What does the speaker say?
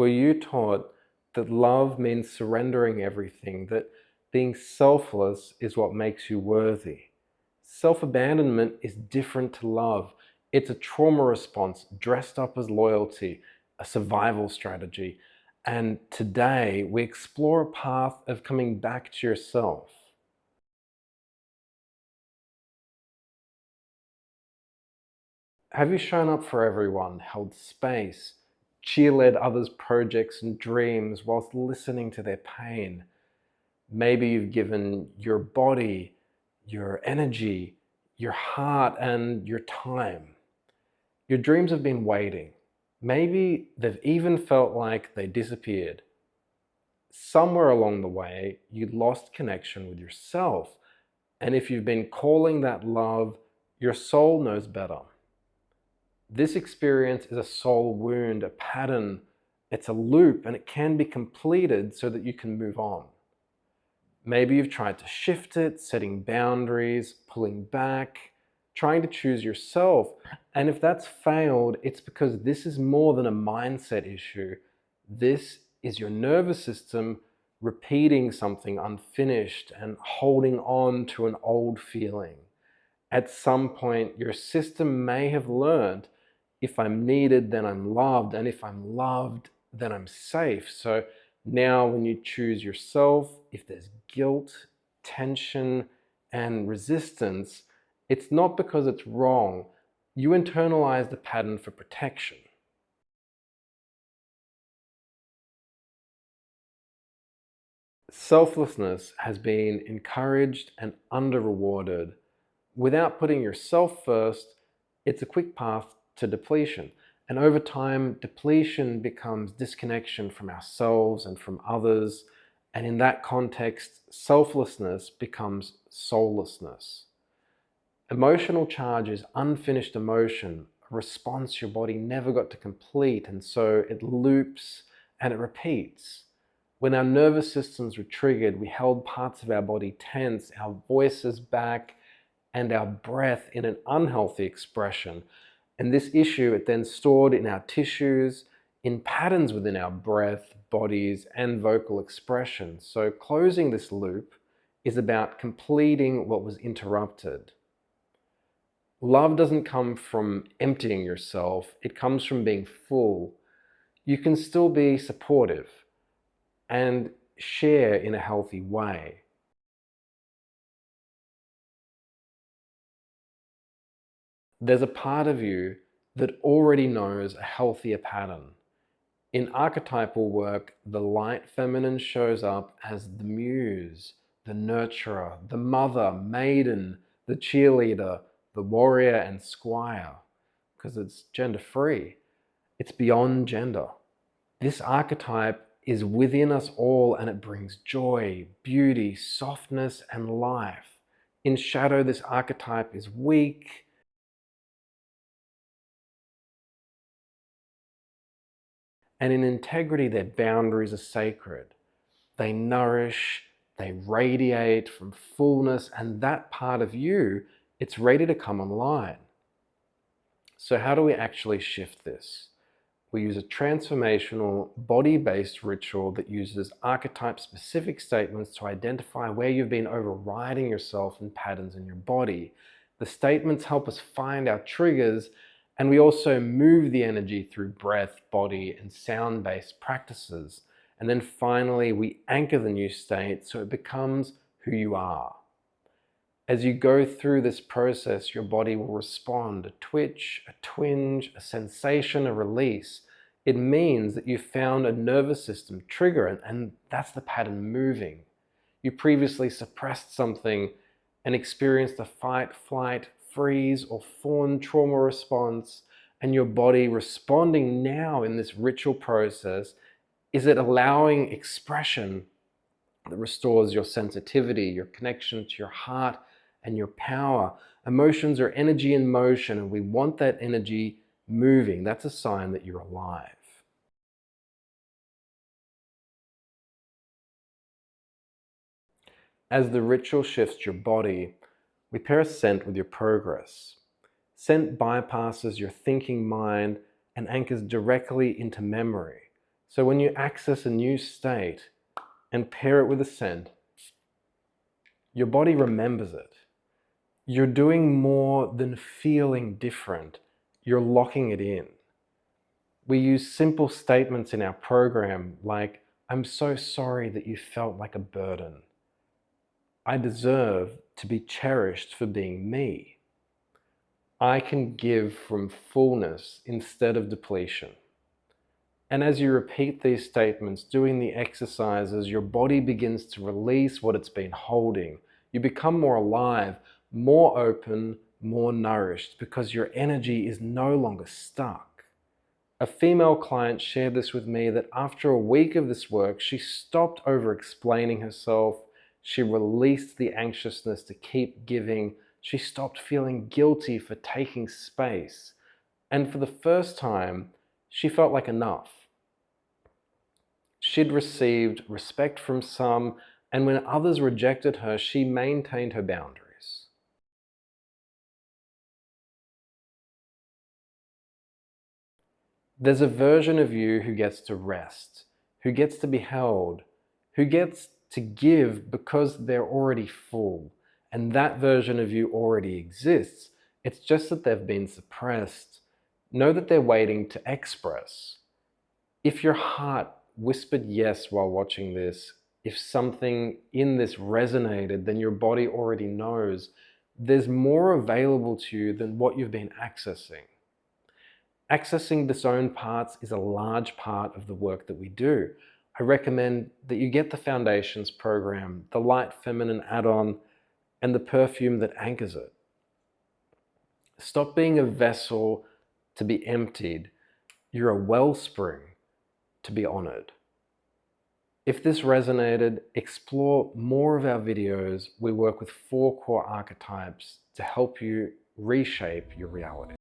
Were you taught that love means surrendering everything, that being selfless is what makes you worthy? Self-abandonment is different to love. It's a trauma response dressed up as loyalty, a survival strategy. And today we explore a path of coming back to yourself. Have you shown up for everyone, held space, cheerled others' projects and dreams whilst listening to their pain? Maybe you've given your body, your energy, your heart, and your time. Your dreams have been waiting. Maybe they've even felt like they disappeared. Somewhere along the way, you lost connection with yourself. And if you've been calling that love, your soul knows better. This experience is a soul wound, a pattern. It's a loop, and it can be completed so that you can move on. Maybe you've tried to shift it, setting boundaries, pulling back, trying to choose yourself. And if that's failed, it's because this is more than a mindset issue. This is your nervous system repeating something unfinished and holding on to an old feeling. At some point, your system may have learned, if I'm needed, then I'm loved, and if I'm loved, then I'm safe. So now when you choose yourself, if there's guilt, tension, and resistance, it's not because it's wrong. You internalize the pattern for protection. Selflessness has been encouraged and under-rewarded. Without putting yourself first, it's a quick path to depletion. And over time, depletion becomes disconnection from ourselves and from others. And in that context, selflessness becomes soullessness. Emotional charge is unfinished emotion, a response your body never got to complete, and so it loops and it repeats. When our nervous systems were triggered, we held parts of our body tense, our voices back, and our breath in an unhealthy expression. And this issue, it then stored in our tissues, in patterns within our breath, bodies, and vocal expression. So closing this loop is about completing what was interrupted. Love doesn't come from emptying yourself, it comes from being full. You can still be supportive and share in a healthy way. There's a part of you that already knows a healthier pattern. In archetypal work, the light feminine shows up as the muse, the nurturer, the mother, maiden, the cheerleader, the warrior and squire, because it's gender-free. It's beyond gender. This archetype is within us all, and it brings joy, beauty, softness, and life. In shadow, this archetype is weak, and in integrity, their boundaries are sacred. They nourish, they radiate from fullness, and that part of you, it's ready to come online. So how do we actually shift this? We use a transformational, body-based ritual that uses archetype-specific statements to identify where you've been overriding yourself and patterns in your body. The statements help us find our triggers, and we also move the energy through breath, body, and sound-based practices. And then finally, we anchor the new state so it becomes who you are. As you go through this process, your body will respond, a twitch, a twinge, a sensation, a release. It means that you found a nervous system trigger, and that's the pattern moving. You previously suppressed something and experienced a fight, flight, freeze, or fawn trauma response, and your body responding now in this ritual process. Is it allowing expression that restores your sensitivity, your connection to your heart, and your power? Emotions are energy in motion, and we want that energy moving. That's a sign that you're alive. As the ritual shifts your body, we pair a scent with your progress. Scent bypasses your thinking mind and anchors directly into memory. So when you access a new state and pair it with a scent, your body remembers it. You're doing more than feeling different. You're locking it in. We use simple statements in our program like, I'm so sorry that you felt like a burden. I deserve to be cherished for being me. I can give from fullness instead of depletion. And as you repeat these statements, doing the exercises, your body begins to release what it's been holding. You become more alive, more open, more nourished, because your energy is no longer stuck. A female client shared this with me, that after a week of this work, she stopped over-explaining herself. She released the anxiousness to keep giving. She stopped feeling guilty for taking space. And for the first time, she felt like enough. She'd received respect from some, and when others rejected her, she maintained her boundaries. There's a version of you who gets to rest, who gets to be held, who gets to give because they're already full. And that version of you already exists. It's just that they've been suppressed. Know that they're waiting to express. If your heart whispered yes while watching this, if something in this resonated, then your body already knows there's more available to you than what you've been accessing. Accessing disowned parts is a large part of the work that we do. I recommend that you get the Foundations program, the Light Feminine add-on, and the perfume that anchors it. Stop being a vessel to be emptied. You're a wellspring to be honored. If this resonated, explore more of our videos. We work with 4 core archetypes to help you reshape your reality.